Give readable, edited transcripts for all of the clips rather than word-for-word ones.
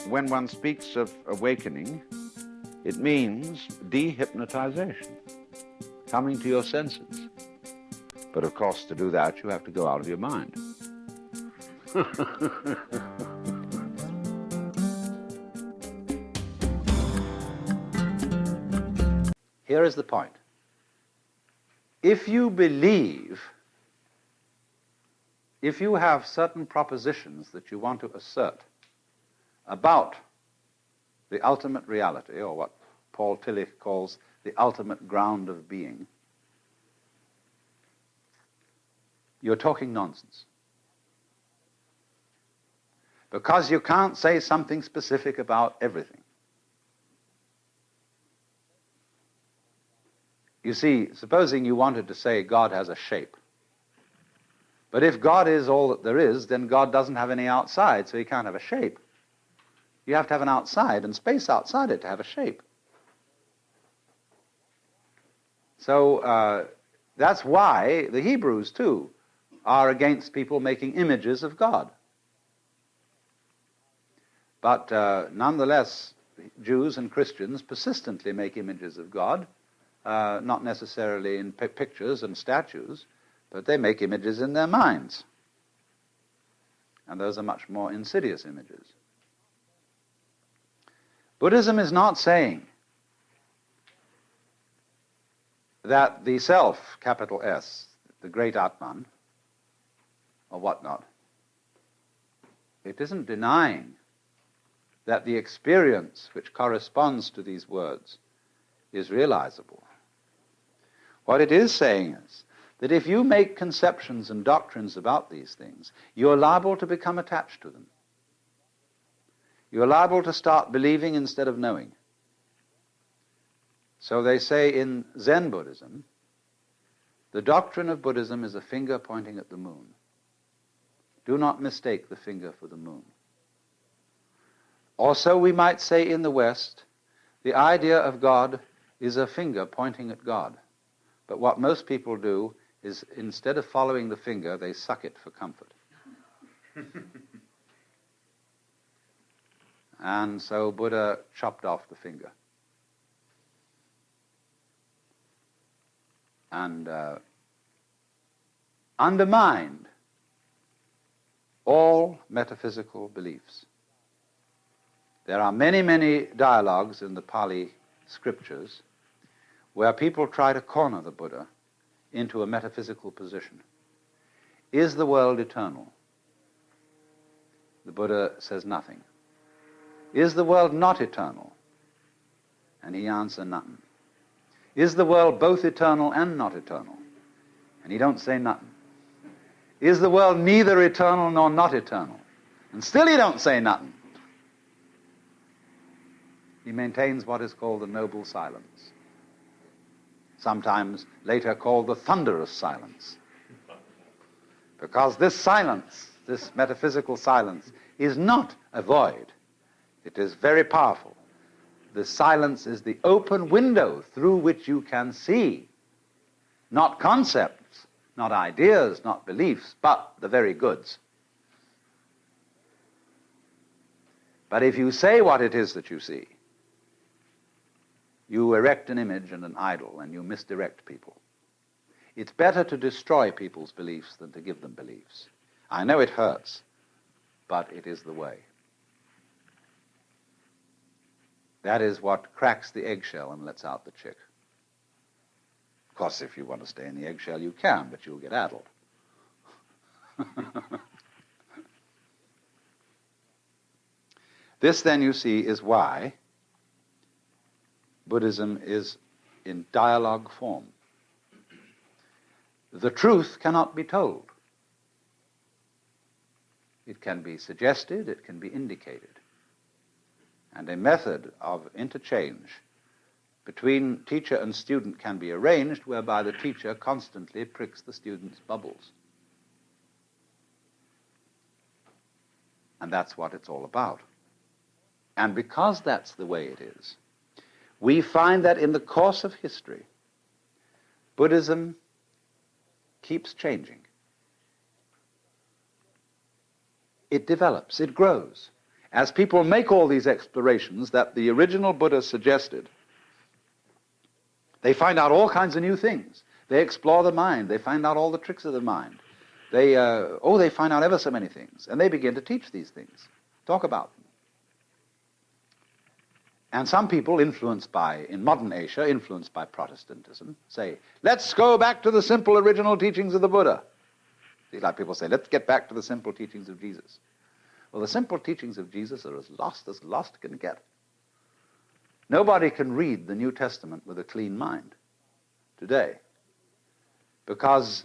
When one speaks of awakening, it means dehypnotization, coming to your senses. But of course, to do that, you have to go out of your mind. Here is the point. If you believe, if you have certain propositions that you want to assert about the ultimate reality, or what Paul Tillich calls the ultimate ground of being, you're talking nonsense. Because you can't say something specific about everything. You see, supposing you wanted to say God has a shape. But if God is all that there is, then God doesn't have any outside, so he can't have a shape. You have to have an outside and space outside it to have a shape. So that's why the Hebrews, too, are against people making images of God. But nonetheless, Jews and Christians persistently make images of God, not necessarily in pictures and statues, but they make images in their minds. And those are much more insidious images. Buddhism is not saying that the self, capital S, the great Atman, or whatnot, it isn't denying that the experience which corresponds to these words is realizable. What it is saying is that if you make conceptions and doctrines about these things, you're liable to become attached to them. You're liable to start believing instead of knowing. So they say in Zen Buddhism, the doctrine of Buddhism is a finger pointing at the moon. Do not mistake the finger for the moon. Also, we might say in the West, the idea of God is a finger pointing at God. But what most people do is, instead of following the finger, they suck it for comfort. And so Buddha chopped off the finger. And undermined all metaphysical beliefs. There are many, many dialogues in the Pali scriptures where people try to corner the Buddha into a metaphysical position. Is the world eternal? The Buddha says nothing. Is the world not eternal? And he answers nothing. Is the world both eternal and not eternal? And he don't say nothing. Is the world neither eternal nor not eternal? And still he don't say nothing. He maintains what is called the noble silence, sometimes later called the thunderous silence. Because this silence, this metaphysical silence, is not a void. It is very powerful. The silence is the open window through which you can see, not concepts, not ideas, not beliefs, but the very goods. But if you say what it is that you see, you erect an image and an idol, and you misdirect people. It's better to destroy people's beliefs than to give them beliefs. I know it hurts, but it is the way. That is what cracks the eggshell and lets out the chick. Of course, if you want to stay in the eggshell, you can, but you'll get addled. This, then, you see, is why Buddhism is in dialogue form. The truth cannot be told. It can be suggested, it can be indicated. And a method of interchange between teacher and student can be arranged whereby the teacher constantly pricks the student's bubbles. And that's what it's all about. And because that's the way it is, we find that in the course of history, Buddhism keeps changing. It develops, it grows. as people make all these explorations that the original Buddha suggested, they find out all kinds of new things. They explore the mind. They find out all the tricks of the mind. They find out ever so many things. And they begin to teach these things, talk about them. And some people in modern Asia, influenced by Protestantism, say, let's go back to the simple original teachings of the Buddha. See, like people say, let's get back to the simple teachings of Jesus. Well, the simple teachings of Jesus are as lost can get. Nobody can read the New Testament with a clean mind today. Because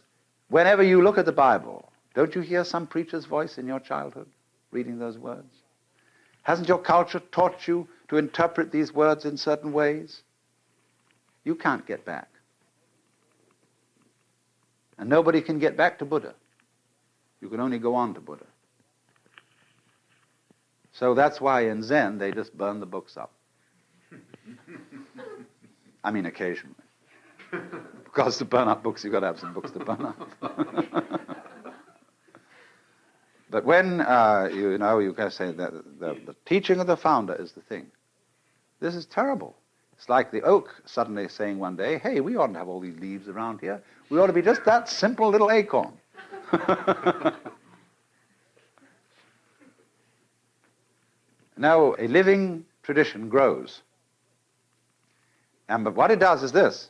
whenever you look at the Bible, don't you hear some preacher's voice in your childhood reading those words? Hasn't your culture taught you to interpret these words in certain ways? You can't get back. And nobody can get back to Buddha. You can only go on to Buddha. So that's why in Zen they just burn the books up. I mean occasionally. Because to burn up books, you've got to have some books to burn up. But when, you can say that the teaching of the founder is the thing. This is terrible. It's like the oak suddenly saying one day, hey, we oughtn't to have all these leaves around here. We ought to be just that simple little acorn. Now, a living tradition grows. But what it does is this.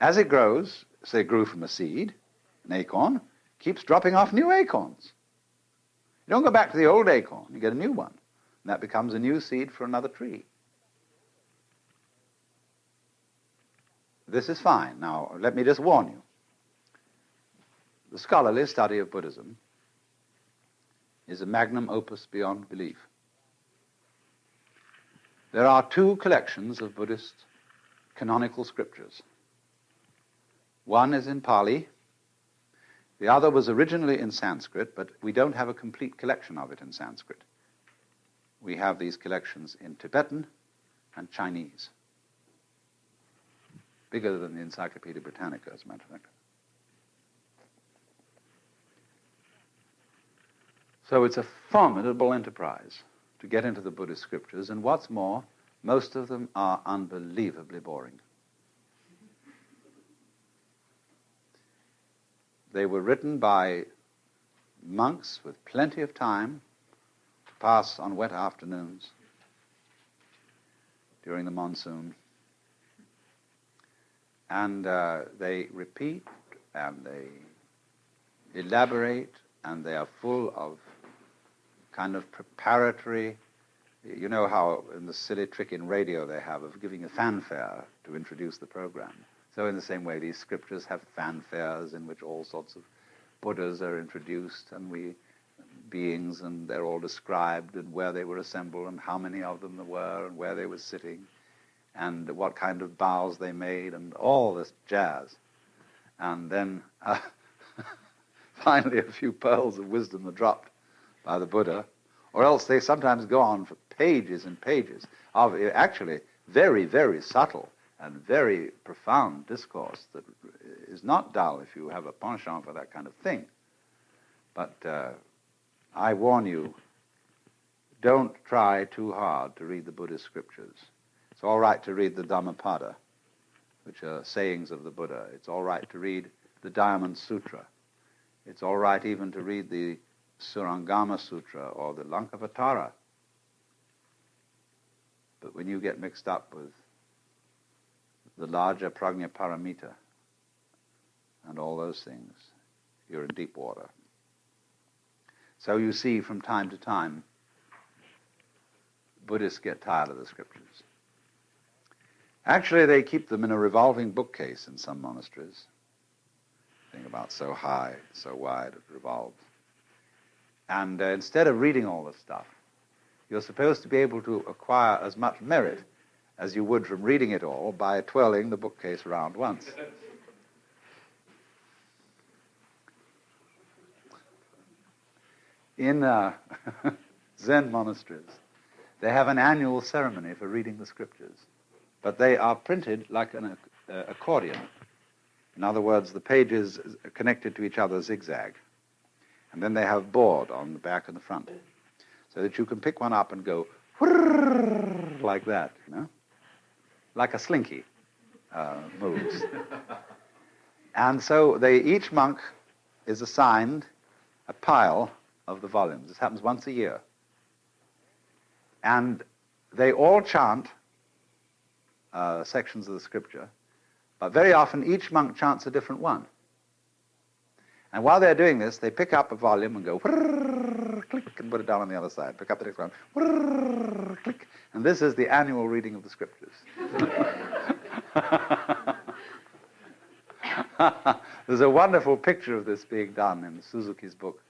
As it grows, say it grew from a seed, an acorn, keeps dropping off new acorns. You don't go back to the old acorn, you get a new one. And that becomes a new seed for another tree. This is fine. Now, let me just warn you. The scholarly study of Buddhism is a magnum opus beyond belief. There are two collections of Buddhist canonical scriptures. One is in Pali. The other was originally in Sanskrit, but we don't have a complete collection of it in Sanskrit. We have these collections in Tibetan and Chinese. Bigger than the Encyclopedia Britannica, as a matter of fact. So it's a formidable enterprise to get into the Buddhist scriptures, and what's more, most of them are unbelievably boring. They were written by monks with plenty of time to pass on wet afternoons during the monsoon. And they repeat, and they elaborate, and they are full of kind of preparatory. You know how in the silly trick in radio they have of giving a fanfare to introduce the program. So in the same way, these scriptures have fanfares in which all sorts of Buddhas are introduced, and beings, and they're all described, and where they were assembled, and how many of them there were, and where they were sitting, and what kind of bows they made, and all this jazz. And then finally a few pearls of wisdom are dropped by the Buddha, or else they sometimes go on for pages and pages of actually very, very subtle and very profound discourse that is not dull if you have a penchant for that kind of thing. But I warn you, don't try too hard to read the Buddhist scriptures. It's all right to read the Dhammapada, which are sayings of the Buddha. It's all right to read the Diamond Sutra. It's all right even to read the Surangama Sutra or the Lankavatara. But when you get mixed up with the larger Prajnaparamita and all those things, you're in deep water. So you see, from time to time, Buddhists get tired of the scriptures. Actually, they keep them in a revolving bookcase in some monasteries. Think about so high, so wide, it revolves. And instead of reading all this stuff, you're supposed to be able to acquire as much merit as you would from reading it all by twirling the bookcase round once. In Zen monasteries, they have an annual ceremony for reading the scriptures, but they are printed like an accordion. In other words, the pages are connected to each other zigzag, and then they have board on the back and the front. so that you can pick one up and go whirr, like that, like a slinky moves. And so each monk is assigned a pile of the volumes. This happens once a year. And they all chant sections of the scripture, but very often each monk chants a different one. And while they're doing this, they pick up a volume and go whirr, click, and put it down on the other side. Pick up the next one, whirr, click. And this is the annual reading of the scriptures. There's a wonderful picture of this being done in Suzuki's book,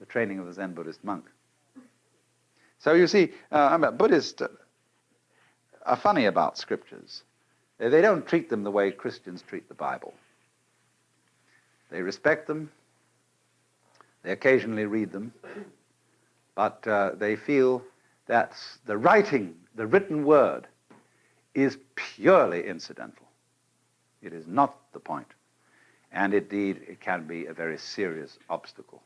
The Training of the Zen Buddhist Monk. So you see, Buddhists are funny about scriptures. They don't treat them the way Christians treat the Bible. They respect them. They occasionally read them. But they feel that the written word, is purely incidental. It is not the point. And indeed, it can be a very serious obstacle